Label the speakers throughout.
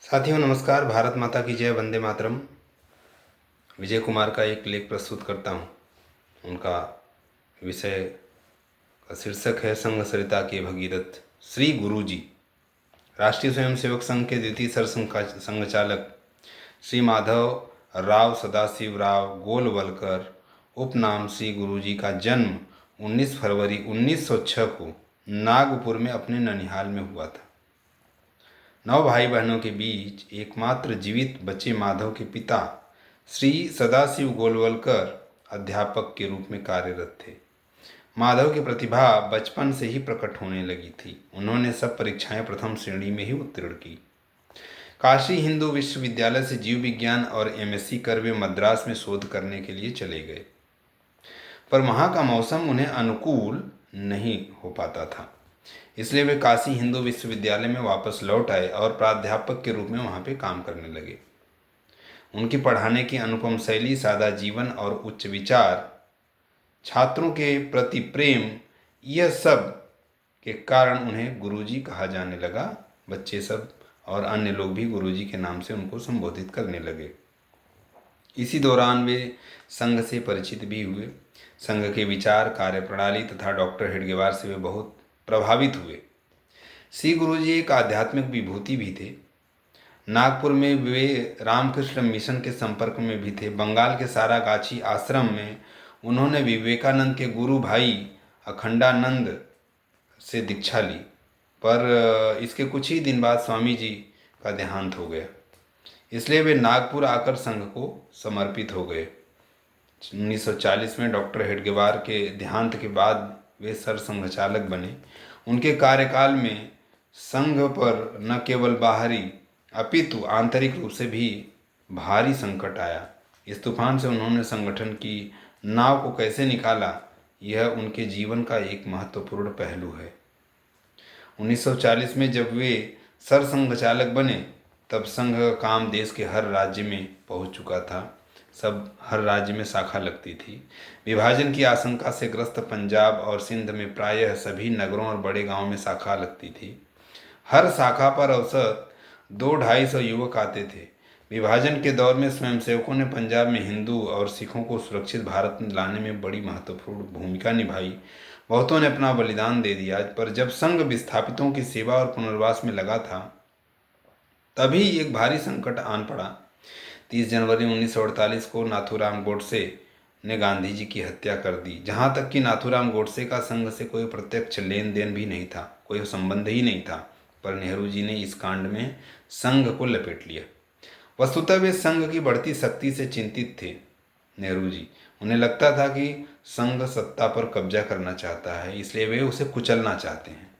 Speaker 1: साथियों नमस्कार। भारत माता की जय, वंदे मातरम। विजय कुमार का एक लेख प्रस्तुत करता हूँ। उनका विषय का शीर्षक है संघ सरिता के भगीरथ। श्री गुरु जी राष्ट्रीय स्वयंसेवक संघ के द्वितीय संघचालक श्री माधव राव सदाशिव राव गोलवलकर उपनाम श्री गुरु जी का जन्म 19 फरवरी 1906 को नागपुर में अपने ननिहाल में हुआ था। 9 भाई बहनों के बीच एकमात्र जीवित बचे माधव के पिता श्री सदाशिव गोलवलकर अध्यापक के रूप में कार्यरत थे। माधव की प्रतिभा बचपन से ही प्रकट होने लगी थी। उन्होंने सब परीक्षाएं प्रथम श्रेणी में ही उत्तीर्ण की। काशी हिंदू विश्वविद्यालय से जीव विज्ञान और एमएससी कर वे मद्रास में शोध करने के लिए चले गए, पर वहाँ का मौसम उन्हें अनुकूल नहीं हो पाता था। इसलिए वे काशी हिंदू विश्वविद्यालय में वापस लौट आए और प्राध्यापक के रूप में वहाँ पे काम करने लगे। उनकी पढ़ाने की अनुपम शैली, सादा जीवन और उच्च विचार, छात्रों के प्रति प्रेम, यह सब के कारण उन्हें गुरुजी कहा जाने लगा। बच्चे सब और अन्य लोग भी गुरुजी के नाम से उनको संबोधित करने लगे। इसी दौरान वे संघ से परिचित भी हुए। संघ के विचार, कार्यप्रणाली तथा डॉक्टर हेडगेवार से वे बहुत प्रभावित हुए। श्री गुरुजी एक आध्यात्मिक विभूति भी थे। नागपुर में वे रामकृष्ण मिशन के संपर्क में भी थे। बंगाल के सारागाछी आश्रम में उन्होंने विवेकानंद के गुरु भाई अखंडानंद से दीक्षा ली, पर इसके कुछ ही दिन बाद स्वामी जी का देहांत हो गया। इसलिए वे नागपुर आकर संघ को समर्पित हो गए। 1940 में डॉक्टर हेडगेवार के देहांत के बाद वे सरसंघचालक बने। उनके कार्यकाल में संघ पर न केवल बाहरी अपितु आंतरिक रूप से भी भारी संकट आया। इस तूफान से उन्होंने संगठन की नाव को कैसे निकाला, यह उनके जीवन का एक महत्वपूर्ण पहलू है। 1940 में जब वे सरसंघचालक बने, तब संघ का काम देश के हर राज्य में पहुंच चुका था। हर राज्य में शाखा लगती थी। विभाजन की आशंका से ग्रस्त पंजाब और सिंध में प्रायः सभी नगरों और बड़े गांवों में शाखा लगती थी। हर शाखा पर औसत 200-250 युवक आते थे। विभाजन के दौर में स्वयंसेवकों ने पंजाब में हिंदू और सिखों को सुरक्षित भारत में लाने में बड़ी महत्वपूर्ण भूमिका निभाई। बहुतों ने अपना बलिदान दे दिया। पर जब संघ विस्थापितों की सेवा और पुनर्वास में लगा था, तभी एक भारी संकट आन पड़ा। 30 जनवरी 1948 को नाथूराम गोडसे ने गांधी जी की हत्या कर दी। जहां तक कि नाथूराम गोडसे का संघ से कोई प्रत्यक्ष लेन देन भी नहीं था, कोई संबंध ही नहीं था, पर नेहरू जी ने इस कांड में संघ को लपेट लिया। वस्तुतः वे संघ की बढ़ती शक्ति से चिंतित थे। नेहरू जी, उन्हें लगता था कि संघ सत्ता पर कब्जा करना चाहता है, इसलिए वे उसे कुचलना चाहते हैं।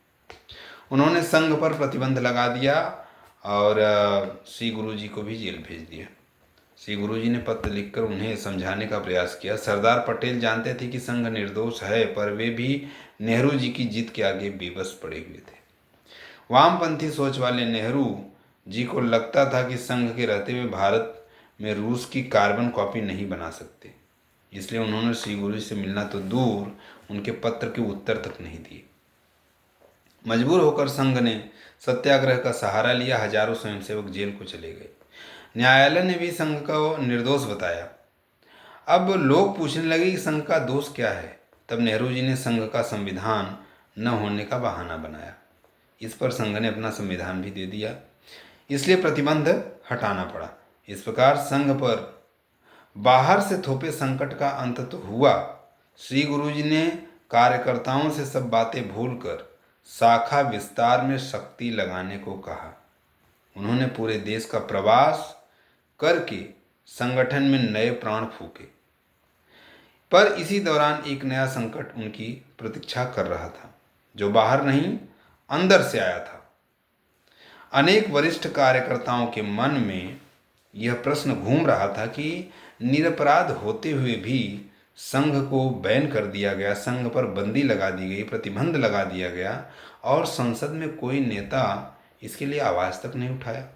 Speaker 1: उन्होंने संघ पर प्रतिबंध लगा दिया और श्री गुरु जी को भी जेल भेज दिया। श्री गुरु जी ने पत्र लिखकर उन्हें समझाने का प्रयास किया। सरदार पटेल जानते थे कि संघ निर्दोष है, पर वे भी नेहरू जी की जिद के आगे बेबस पड़े हुए थे। वामपंथी सोच वाले नेहरू जी को लगता था कि संघ के रहते हुए भारत में रूस की कार्बन कॉपी नहीं बना सकते। इसलिए उन्होंने श्री गुरु जी से मिलना तो दूर, उनके पत्र के उत्तर तक नहीं दिए। मजबूर होकर संघ ने सत्याग्रह का सहारा लिया। हजारों स्वयंसेवक जेल को चले गए। न्यायालय ने भी संघ को निर्दोष बताया। अब लोग पूछने लगे कि संघ का दोष क्या है। तब नेहरू जी ने संघ का संविधान न होने का बहाना बनाया। इस पर संघ ने अपना संविधान भी दे दिया, इसलिए प्रतिबंध हटाना पड़ा। इस प्रकार संघ पर बाहर से थोपे संकट का अंत तो हुआ। श्री गुरु जी ने कार्यकर्ताओं से सब बातें भूलकर शाखा विस्तार में शक्ति लगाने को कहा। उन्होंने पूरे देश का प्रवास करके संगठन में नए प्राण फूके। पर इसी दौरान एक नया संकट उनकी प्रतीक्षा कर रहा था, जो बाहर नहीं अंदर से आया था। अनेक वरिष्ठ कार्यकर्ताओं के मन में यह प्रश्न घूम रहा था कि निरपराध होते हुए भी संघ को बैन कर दिया गया, संघ पर बंदी लगा दी गई, प्रतिबंध लगा दिया गया और संसद में कोई नेता इसके लिए आवाज तक नहीं उठाया।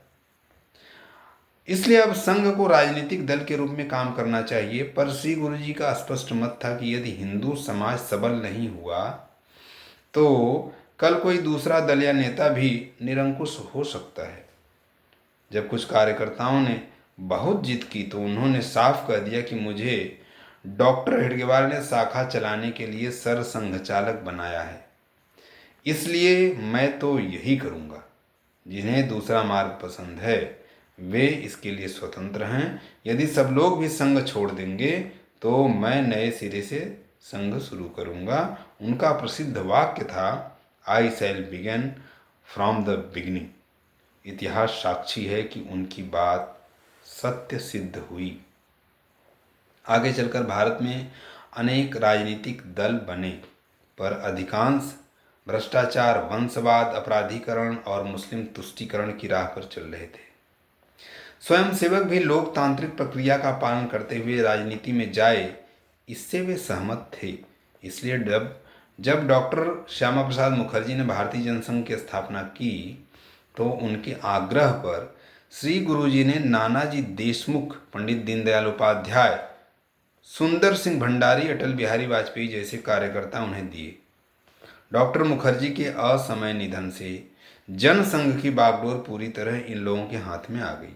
Speaker 1: इसलिए अब संघ को राजनीतिक दल के रूप में काम करना चाहिए। पर श्री गुरु जी का स्पष्ट मत था कि यदि हिंदू समाज सबल नहीं हुआ तो कल कोई दूसरा दल या नेता भी निरंकुश हो सकता है। जब कुछ कार्यकर्ताओं ने बहुत जिद की तो उन्होंने साफ कह दिया कि मुझे डॉक्टर हेडगेवार ने शाखा चलाने के लिए सरसंघचालक बनाया है, इसलिए मैं तो यही करूँगा। जिन्हें दूसरा मार्ग पसंद है वे इसके लिए स्वतंत्र हैं। यदि सब लोग भी संघ छोड़ देंगे तो मैं नए सिरे से संघ शुरू करूँगा। उनका प्रसिद्ध वाक्य था, आई शैल बिगन फ्रॉम द बिगनिंग। इतिहास साक्षी है कि उनकी बात सत्य सिद्ध हुई। आगे चलकर भारत में अनेक राजनीतिक दल बने, पर अधिकांश भ्रष्टाचार, वंशवाद, अपराधीकरण और मुस्लिम तुष्टीकरण की राह पर चल रहे थे। स्वयंसेवक भी लोकतांत्रिक प्रक्रिया का पालन करते हुए राजनीति में जाए, इससे वे सहमत थे। इसलिए जब डॉक्टर श्यामा प्रसाद मुखर्जी ने भारतीय जनसंघ की स्थापना की तो उनके आग्रह पर श्री गुरुजी ने नानाजी देशमुख, पंडित दीनदयाल उपाध्याय, सुंदर सिंह भंडारी, अटल बिहारी वाजपेयी जैसे कार्यकर्ता उन्हें दिए। डॉक्टर मुखर्जी के असमय निधन से जनसंघ की बागडोर पूरी तरह इन लोगों के हाथ में आ गई।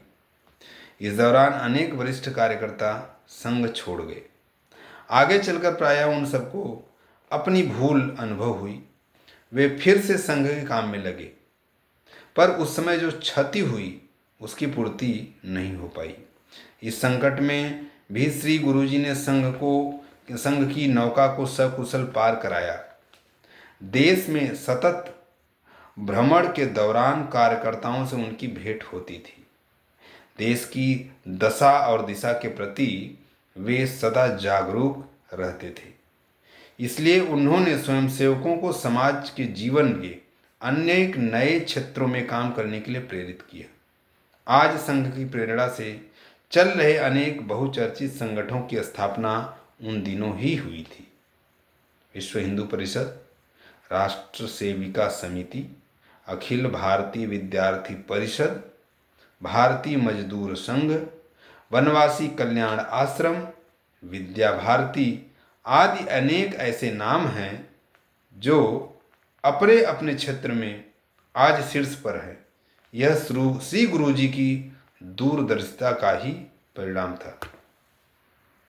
Speaker 1: इस दौरान अनेक वरिष्ठ कार्यकर्ता संघ छोड़ गए। आगे चलकर प्रायः उन सबको अपनी भूल अनुभव हुई। वे फिर से संघ के काम में लगे, पर उस समय जो क्षति हुई उसकी पूर्ति नहीं हो पाई। इस संकट में भी श्री गुरुजी ने संघ की नौका को सकुशल पार कराया। देश में सतत भ्रमण के दौरान कार्यकर्ताओं से उनकी भेंट होती थी। देश की दशा और दिशा के प्रति वे सदा जागरूक रहते थे। इसलिए उन्होंने स्वयंसेवकों को समाज के जीवन के अनेक नए क्षेत्रों में काम करने के लिए प्रेरित किया। आज संघ की प्रेरणा से चल रहे अनेक बहुचर्चित संगठनों की स्थापना उन दिनों ही हुई थी। विश्व हिंदू परिषद, राष्ट्र सेविका समिति, अखिल भारतीय विद्यार्थी परिषद, भारतीय मजदूर संघ, वनवासी कल्याण आश्रम, विद्या भारती आदि अनेक ऐसे नाम हैं जो अपने अपने क्षेत्र में आज शीर्ष पर है। यह श्री गुरुजी की दूरदर्शिता का ही परिणाम था।